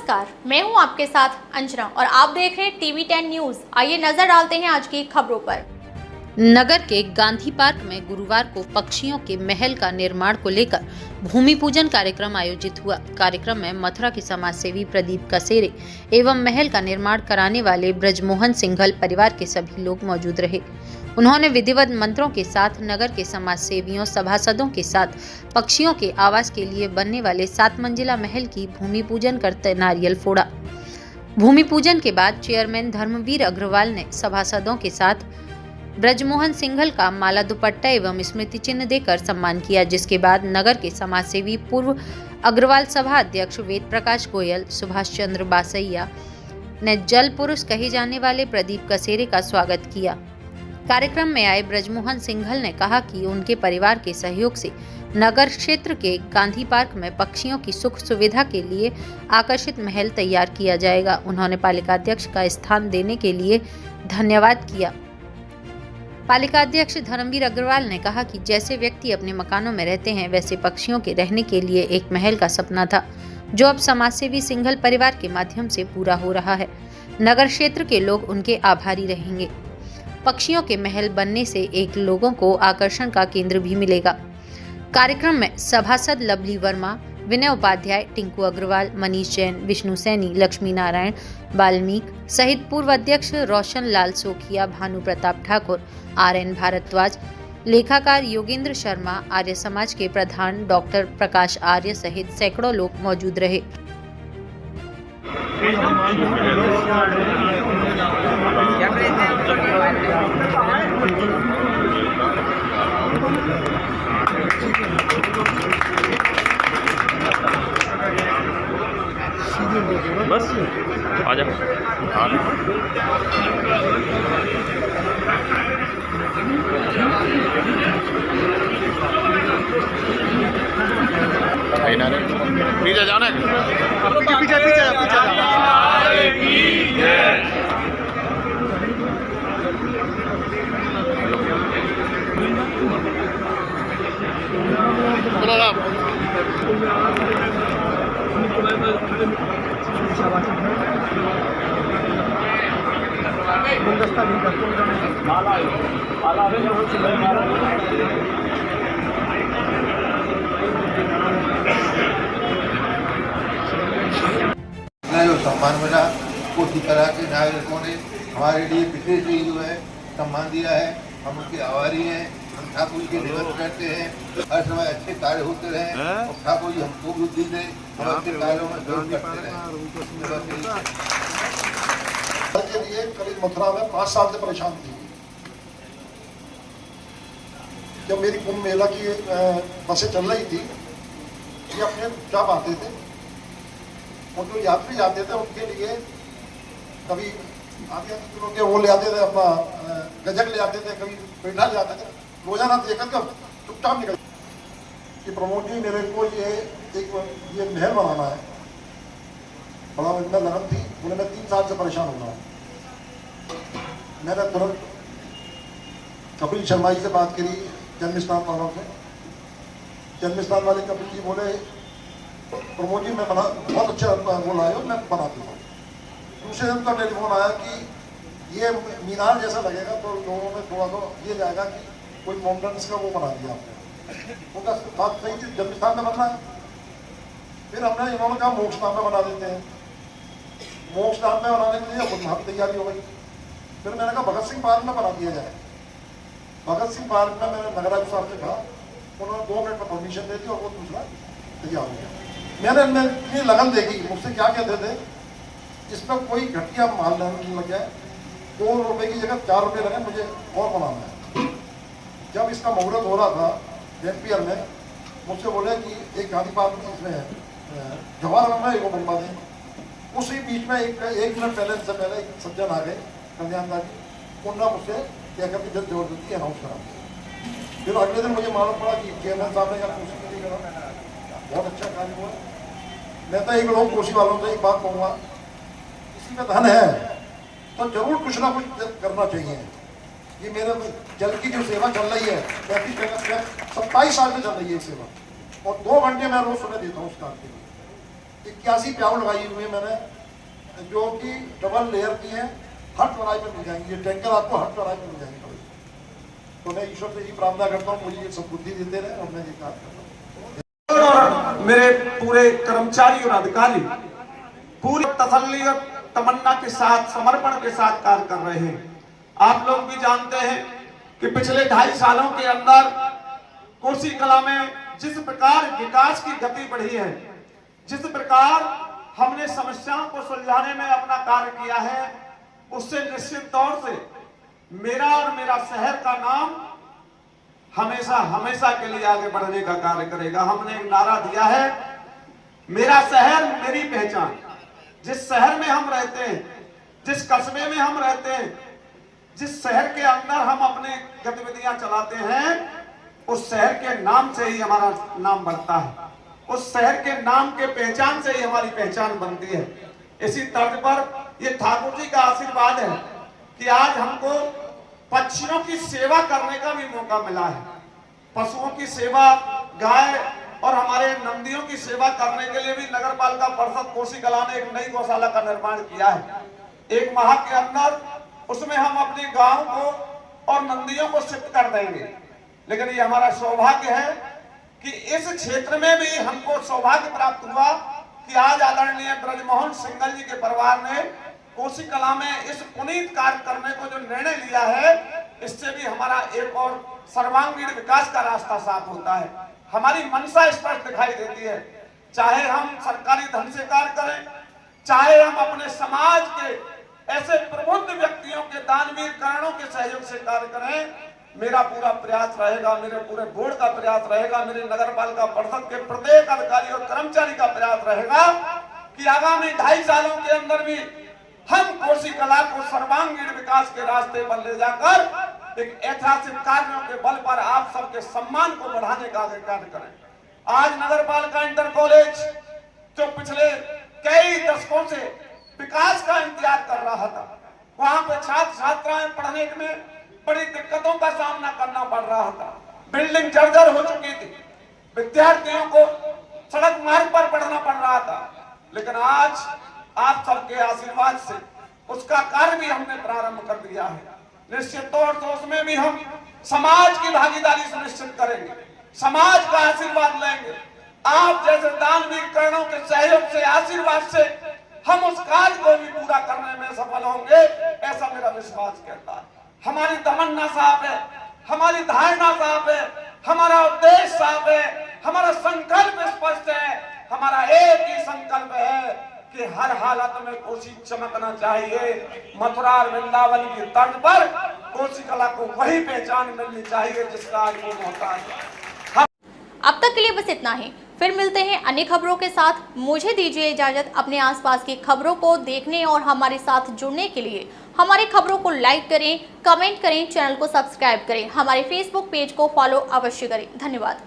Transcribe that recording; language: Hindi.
नमस्कार, मैं हूं आपके साथ अंजना और आप देख रहे हैं टीवी 10 न्यूज। आइए नजर डालते हैं आज की खबरों पर। नगर के गांधी पार्क में गुरुवार को पक्षियों के महल का निर्माण को लेकर भूमि पूजन कार्यक्रम आयोजित हुआ। कार्यक्रम में मथुरा के समाज सेवी प्रदीप कसेरे एवं महल का निर्माण कराने वाले ब्रजमोहन सिंघल परिवार के सभी लोग मौजूद रहे। उन्होंने विधिवत मंत्रों के साथ नगर के समाज सेवियों सभासदों के साथ पक्षियों के आवास के लिए बनने वाले 7 मंजिला महल की भूमि पूजन करते नारियल फोड़ा। भूमि पूजन के बाद चेयरमैन धर्मवीर अग्रवाल ने सभासदों के साथ ब्रजमोहन सिंघल का माला दुपट्टा एवं स्मृति चिन्ह देकर सम्मान किया, जिसके बाद नगर के समाज सेवी पूर्व अग्रवाल सभा अध्यक्ष वेद प्रकाश गोयल, सुभाष चंद्र बासैया ने जल पुरुष कहे जाने वाले प्रदीप कसेरे का स्वागत किया। कार्यक्रम में आए ब्रजमोहन सिंघल ने कहा कि उनके परिवार के सहयोग से नगर क्षेत्र के गांधी पार्क में पक्षियों की सुख सुविधा के लिए आकर्षित महल तैयार किया जाएगा। उन्होंने पालिका अध्यक्ष का स्थान देने के लिए धन्यवाद किया। पालिका अध्यक्ष धर्मवीर अग्रवाल ने कहा कि जैसे व्यक्ति अपने मकानों में रहते हैं, वैसे पक्षियों के रहने के लिए एक महल का सपना था, जो अब समाजसेवी सिंघल परिवार के माध्यम से पूरा हो रहा है। नगर क्षेत्र के लोग उनके आभारी रहेंगे। पक्षियों के महल बनने से एक लोगों को आकर्षण का केंद्र भी मिलेगा। कार्यक्रम में सभासद लवली वर्मा, विनय उपाध्याय, टिंकू अग्रवाल, मनीष जैन, विष्णु सैनी, लक्ष्मी नारायण वाल्मीक सहित पूर्व अध्यक्ष रोशन लाल सोखिया, भानु प्रताप ठाकुर, RN भारद्वाज, लेखाकार योगेंद्र शर्मा, आर्य समाज के प्रधान डॉक्टर प्रकाश आर्य सहित सैकड़ों लोग मौजूद रहे। बस आ जा पीछे जाना पीछे जो सम्मान मिला उसी तरह के नागरिकों ने हमारे लिए पिछले से जो है सम्मान दिया है। हम उनके आभारी हैं। हम ठाकुर जी के निवेदन करते हैं हर समय अच्छे कार्य होते रहे और ठाकुर जी हमको बुद्धि दे, हम अच्छे कार्यों में जरूर करते रहे। के लिए करीब मथुरा में 5 साल से परेशान थी। जब मेरी कुंभ मेला की बसें चल रही थी, ये अपने चुपचाप आते थे और जो यात्री आते थे उनके लिए कभी आधे किलो के वो ले आते थे, अपना गजक ले आते थे, कभी पेठा ले आते थे। रोजाना देखकर कब चुपचाप निकल कि प्रमोद जी मेरे को ये महल बनाना है। बड़ा इतना लगन थी। बोले मैं 3 साल से परेशान हो रहा हूँ। मैंने तुरंत कपिल शर्मा जी से बात करी, जन्मस्थान वालों से। जन्मस्थान वाले कपिल जी बोले प्रमोद जी मैं बहुत अच्छा बोल आए हो, मैं बना दूँगा। दूसरे दिन का टेलीफोन आया कि ये मीनार जैसा लगेगा, तो लोगों में थोड़ा सा ये जाएगा कि कोई माउंटेन्स का वो बना दिया आपने। उनका बात सही थी, जन्मस्थान में बनना है। फिर हमने इन्होंने कहा मोक्ष धाम में बना देते हैं। मोक्ष धाम में बनाने के लिए बहुत तैयारी हो गई। फिर मैंने कहा भगत सिंह पार्क में बना दिया जाए। भगत सिंह पार्क में मैंने नगराज साहब से कहा, उन्होंने 2 मिनट में परमिशन दे दी और वो दूसरा तैयार हो गया। मैंने इतनी लगन देखी। मुझसे क्या कहते थे, इसमें कोई घटिया माल नहीं लग जाए, 2 रुपए की जगह 4 रुपए लगे, मुझे और बनाना है। जब इसका मुहूर्त हो रहा था NPR में, मुझसे बोले कि एक गांधी पार्क में इसमें जवाहर में वो बनवा दें। उसी बीच में एक मिनट पहले से पहले एक सज्जन आ गए, कल्याणदार जी। उन्होंने मुझसे क्या करके जब जबरदस्ती अनाउंस करा। फिर अगले दिन मुझे मालूम पड़ा कि चेयरमैन साहब ने कोशिश नहीं करा। बहुत अच्छा कार्य हुआ। मैं तो एक लोग कोशिश वालों से एक बात कहूँगा, किसी में धन है तो जरूर कुछ ना कुछ करना चाहिए। ये मेरे जल की जो सेवा चल रही है 27 साल में चल रही है सेवा, और 2 घंटे मैं रोज सुबह देता हूँ उस काम के लिए। 81 प्याऊ लगाई हुई है मैंने, जो कि डबल लेयर की है, हर चौराहे पर मिल जाएंगी। ये टैंकर आपको हर चौराहे पर मिल जाएंगे। तो मैं ईश्वर से यही प्रार्थना करता हूँ मुझे ये सब बुद्धि देते रहे और मैं ये काम करता हूँ। और मेरे पूरे कर्मचारी और अधिकारी पूरी तसल्ली और तमन्ना के साथ, समर्पण के साथ कार्य कर रहे हैं। आप लोग भी जानते हैं कि पिछले 2.5 सालों के अंदर कोसी कला में जिस प्रकार विकास की गति बढ़ी है, जिस प्रकार हमने समस्याओं को सुलझाने में अपना कार्य किया है, उससे निश्चित तौर से मेरा और मेरा शहर का नाम हमेशा हमेशा के लिए आगे बढ़ने का कार्य करेगा। हमने एक नारा दिया है, मेरा शहर मेरी पहचान। जिस शहर में हम रहते हैं, जिस कस्बे में हम रहते हैं, जिस शहर के अंदर हम अपने गतिविधियां चलाते हैं, उस शहर के नाम से ही हमारा नाम बढ़ता है, उस शहर के नाम के पहचान से ही हमारी पहचान बनती है। इसी तर्ज पर ये ठाकुर जी का आशीर्वाद है कि आज हमको पक्षियों की सेवा करने का भी मौका मिला है। पशुओं की सेवा, गाय और हमारे नंदियों की सेवा करने के लिए भी नगर पालिका परिषद कोसी कला ने एक नई गौशाला का निर्माण किया है। 1 माह के अंदर उसमें हम अपने गांव को और नंदियों को शिफ्ट कर देंगे। लेकिन ये हमारा सौभाग्य है कि इस क्षेत्र में भी हमको सौभाग्य प्राप्त हुआ कि आज आदरणीय ब्रजमोहन सिंघल जी के परिवार ने कोसी कला में इस पुनीत कार्य करने को जो निर्णय लिया है, इससे भी हमारा एक और सर्वांगीण विकास का रास्ता साफ होता है। हमारी मंशा स्पष्ट दिखाई देती है। चाहे हम सरकारी धन से कार्य करें, चाहे हम अपने समाज के ऐसे प्रबुद्ध व्यक्तियों के दानवीर करणों के सहयोग से कार्य करें, मेरा पूरा प्रयास रहेगा, मेरे पूरे बोर्ड का प्रयास रहेगा, मेरे नगर पालिका परिषद के प्रत्येक अधिकारी और कर्मचारी का प्रयास रहेगा कि आगामी 2.5 सालों के अंदर भी हम कोसी कला को सर्वांगीण विकास के रास्ते पर ले जाकर एक ऐतिहासिक कार्यों के बल पर आप सबके सम्मान को बढ़ाने का कार्य करें। आज नगर पालिका इंटर कॉलेज जो पिछले कई दशकों से विकास का इंतजार कर रहा था, वहां पे छात्र छात्राएं पढ़ने में बड़ी दिक्कतों का सामना करना पड़ रहा था। बिल्डिंग जर्जर हो चुकी थी, विद्यार्थियों को सड़क मार्ग पर पढ़ना पड़ रहा था। लेकिन आज आप सबके आशीर्वाद से उसका कार्य भी हमने प्रारंभ कर दिया है। निश्चित तौर से उसमें भी हम समाज की भागीदारी सुनिश्चित करेंगे, समाज का आशीर्वाद लेंगे। आप जैसे दानवीर करणों के सहयोग से, आशीर्वाद से हम उस कार्य को भी पूरा करने में सफल होंगे, ऐसा मेरा विश्वास कहता है। हमारी तमन्ना साफ है, हमारी धारणा साफ है, हमारा उद्देश्य साफ है, हमारा संकल्प स्पष्ट है। हमारा एक ही संकल्प है कि हर हालत में कोसी चमकना चाहिए। मथुरा और वृंदावन की तर्ज पर कोसी कला को वही पहचान मिलनी चाहिए जिसका आज वो मोहताज है। अब तक के लिए बस इतना ही। फिर मिलते हैं अन्य खबरों के साथ। मुझे दीजिए इजाजत। अपने आसपास की खबरों को देखने और हमारे साथ जुड़ने के लिए हमारी खबरों को लाइक करें, कमेंट करें, चैनल को सब्सक्राइब करें, हमारे फेसबुक पेज को फॉलो अवश्य करें। धन्यवाद।